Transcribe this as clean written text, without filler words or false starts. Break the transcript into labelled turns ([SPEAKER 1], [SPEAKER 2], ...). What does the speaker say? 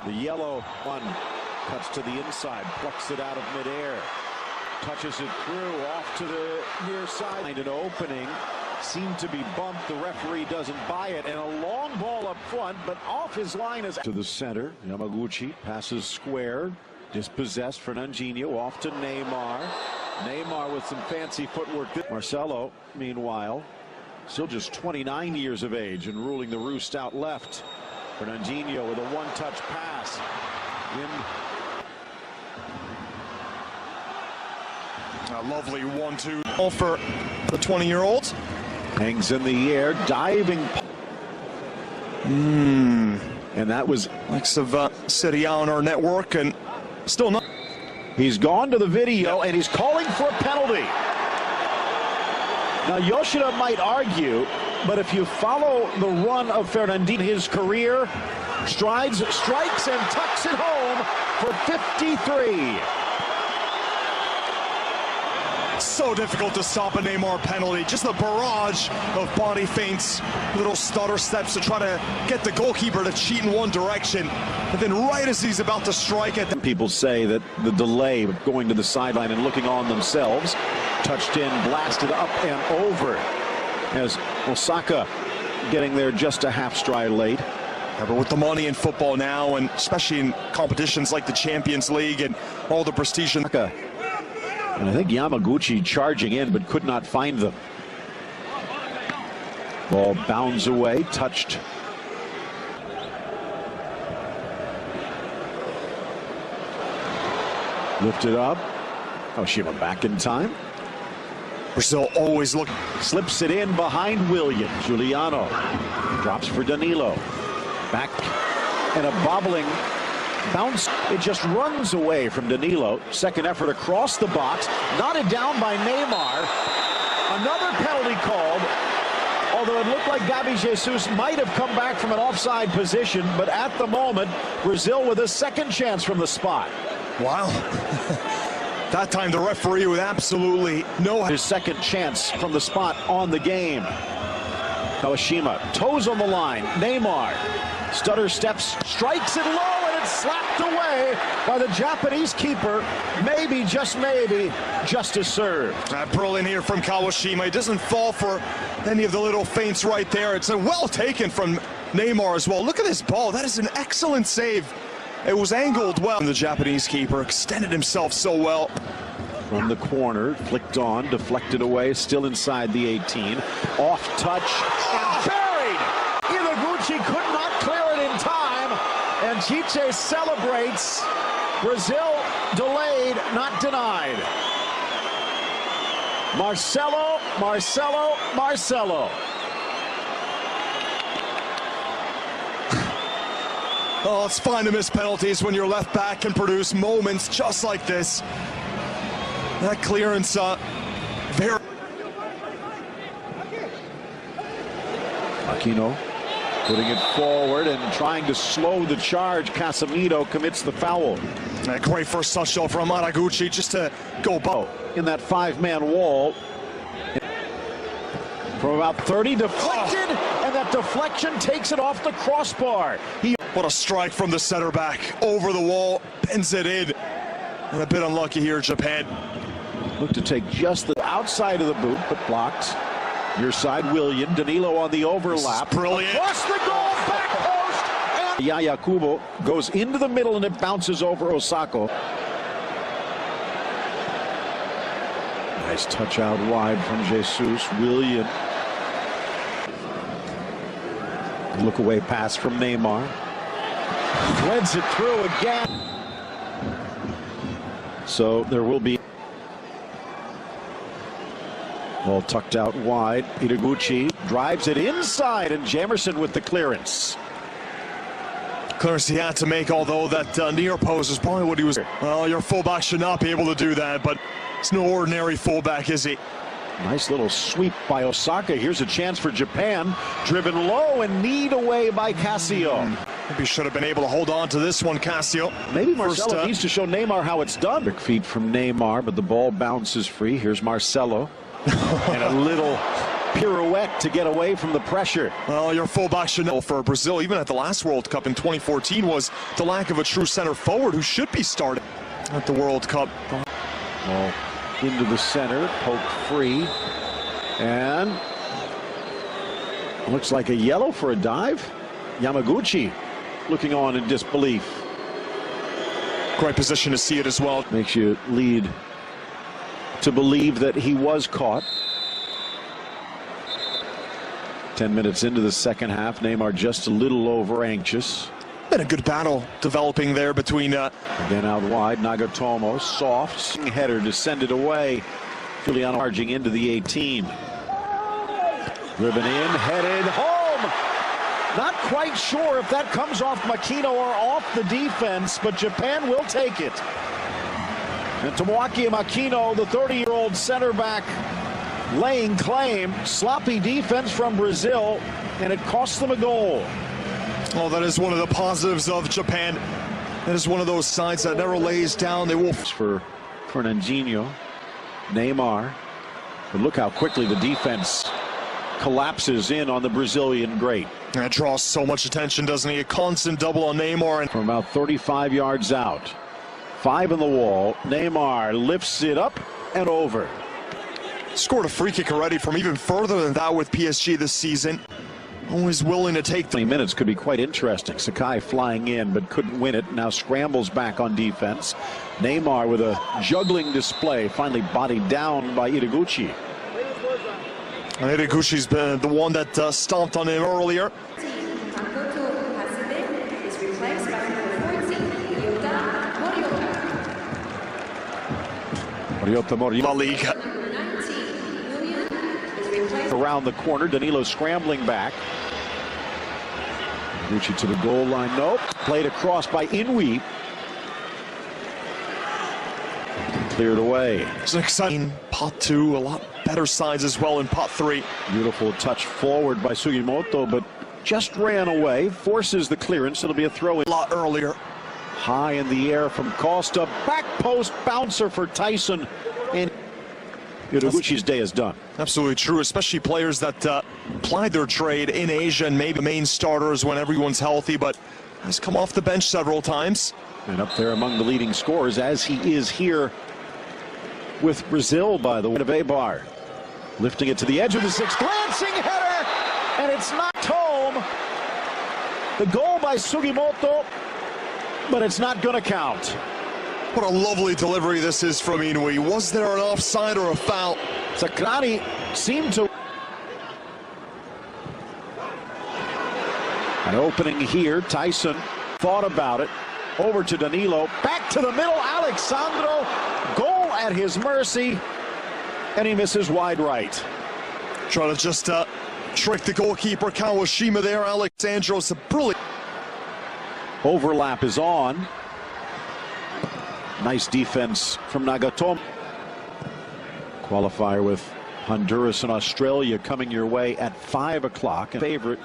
[SPEAKER 1] The yellow one cuts to the inside, plucks it out of midair, touches it through, off to the near side. Find an opening, seemed to be bumped. The referee doesn't buy it, and a long ball up front, but off his line is to the center. Yamaguchi passes square, dispossessed. Fernandinho off to Neymar. Neymar with some fancy footwork. Marcelo, meanwhile, still just 29 years of age and ruling the roost out left. Fernandinho with a one-touch pass.
[SPEAKER 2] A lovely 1-2 for the 20-year-old.
[SPEAKER 1] Hangs in the air, diving. And that was
[SPEAKER 2] likes of Serie A on our network, and still not.
[SPEAKER 1] He's gone to the video, and he's calling for a penalty. Now, Yoshida might argue, but if you follow the run of Fernandinho, his career, strides, strikes, and tucks it home for 53.
[SPEAKER 2] So difficult to stop a Neymar penalty. Just a barrage of body feints, little stutter steps to try to get the goalkeeper to cheat in one direction. But then right as he's about to strike it.
[SPEAKER 1] People say that the delay of going to the sideline and looking on themselves, touched in, blasted up and over, as Osaka getting there just a half stride late.
[SPEAKER 2] Yeah, but with the money in football now, and especially in competitions like the Champions League and all the prestige.
[SPEAKER 1] And I think Yamaguchi charging in, but could not find them. Ball bounds away, touched. Lifted up. Oshima back in time.
[SPEAKER 2] Brazil always looking.
[SPEAKER 1] Slips it in behind William. Giuliano drops for Danilo. Back and a bobbling bounce. It just runs away from Danilo. Second effort across the box. Knotted down by Neymar. Another penalty called. Although it looked like Gabi Jesus might have come back from an offside position. But at the moment, Brazil with a second chance from the spot.
[SPEAKER 2] Wow. That time the referee with absolutely no.
[SPEAKER 1] His second chance from the spot on the game. Kawashima, toes on the line. Neymar, stutter steps, strikes it low, and it's slapped away by the Japanese keeper. Maybe, just maybe, justice served.
[SPEAKER 2] Brilliant here from Kawashima. He doesn't fall for any of the little feints right there. It's a well taken from Neymar as well. Look at this ball. That is an excellent save. It was angled well. The Japanese keeper extended himself so well.
[SPEAKER 1] From the corner, flicked on, deflected away, still inside the 18. Off touch, and buried! Yamaguchi could not clear it in time, and Chiche celebrates. Brazil delayed, not denied. Marcelo, Marcelo, Marcelo.
[SPEAKER 2] Oh, it's fine to miss penalties when your left back can produce moments just like this. That clearance, very.
[SPEAKER 1] Aquino putting it forward and trying to slow the charge. Casemiro commits the foul.
[SPEAKER 2] A great first touchdown from Yamaguchi just to go
[SPEAKER 1] in that five-man wall. From about 30, deflected, and that deflection takes it off the crossbar.
[SPEAKER 2] What a strike from the center back. Over the wall, bends it in. And a bit unlucky here, Japan.
[SPEAKER 1] Looked to take just the outside of the boot, but blocked. Your side, William. Danilo on the overlap.
[SPEAKER 2] Brilliant.
[SPEAKER 1] Across the goal, back post. And Yaya Kubo goes into the middle, and it bounces over Osako. Nice touch out wide from Jesus. William. Look away pass from Neymar. Threads it through again. So there will be. Ball tucked out wide. Itaguchi drives it inside, and Jamerson with the clearance.
[SPEAKER 2] Clearance he had to make, although that near post is probably what he was. Well, your fullback should not be able to do that, but it's no ordinary fullback, is he?
[SPEAKER 1] Nice little sweep by Osaka. Here's a chance for Japan. Driven low and kneed away by Cassio.
[SPEAKER 2] Maybe should have been able to hold on to this one, Cassio.
[SPEAKER 1] Maybe Marcelo needs to show Neymar how it's done. Big feet from Neymar, but the ball bounces free. Here's Marcelo. And a little pirouette to get away from the pressure.
[SPEAKER 2] Well, your fullback should know for Brazil, even at the last World Cup in 2014, was the lack of a true center forward who should be starting at the World Cup.
[SPEAKER 1] Ball into the center, poke free, and looks like a yellow for a dive. Yamaguchi looking on in disbelief.
[SPEAKER 2] Great position to see it as well.
[SPEAKER 1] Makes you lead to believe that he was caught. 10 minutes into the second half, Neymar just a little over anxious.
[SPEAKER 2] Been a good battle developing there between
[SPEAKER 1] again out wide, Nagatomo, soft header descended away. Juliano charging into the 18. Driven in, headed home. Not quite sure if that comes off Makino or off the defense, but Japan will take it. And Tomoaki Makino, the 30-year-old center back, laying claim. Sloppy defense from Brazil, and it cost them a goal.
[SPEAKER 2] Oh, that is one of the positives of Japan. That is one of those sides that never lays down. They will.
[SPEAKER 1] For Fernandinho, Neymar. But look how quickly the defense collapses in on the Brazilian great.
[SPEAKER 2] That draws so much attention, doesn't he? A constant double on Neymar. And
[SPEAKER 1] from about 35 yards out. 5 in the wall. Neymar lifts it up and over.
[SPEAKER 2] Scored a free kick already from even further than that with PSG this season. Always willing to take
[SPEAKER 1] 20 minutes could be quite interesting. Sakai flying in but couldn't win it. Now scrambles back on defense. Neymar with a juggling display, finally bodied down by Itaguchi.
[SPEAKER 2] And Itaguchi's been the one that stomped on him earlier. La Liga.
[SPEAKER 1] Around the corner, Danilo scrambling back. Gucci to the goal line. Nope. Played across by Inui. Cleared away.
[SPEAKER 2] It's an exciting pot 2. A lot better sides as well in pot 3.
[SPEAKER 1] Beautiful touch forward by Sugimoto, but just ran away. Forces the clearance. It'll be a throw in.
[SPEAKER 2] A lot earlier.
[SPEAKER 1] High in the air from Costa. Back post bouncer for Tyson. And Itaguchi's day is done.
[SPEAKER 2] Absolutely true, especially players that plied their trade in Asia and maybe main starters when everyone's healthy, but has come off the bench several times.
[SPEAKER 1] And up there among the leading scorers, as he is here with Brazil, by the way, of Eibar. Lifting it to the edge of the 6, glancing header, and it's knocked home. The goal by Sugimoto, but it's not going to count.
[SPEAKER 2] What a lovely delivery this is from Inui. Was there an offside or a foul?
[SPEAKER 1] Sakrani seemed to. An opening here. Tyson thought about it. Over to Danilo. Back to the middle. Alexandro. Goal at his mercy. And he misses wide right.
[SPEAKER 2] Trying to just trick the goalkeeper Kawashima there. Alexandro's a brilliant.
[SPEAKER 1] Overlap is on. Nice defense from Nagatomo. Qualifier with Honduras and Australia coming your way at 5 o'clock. Favorite.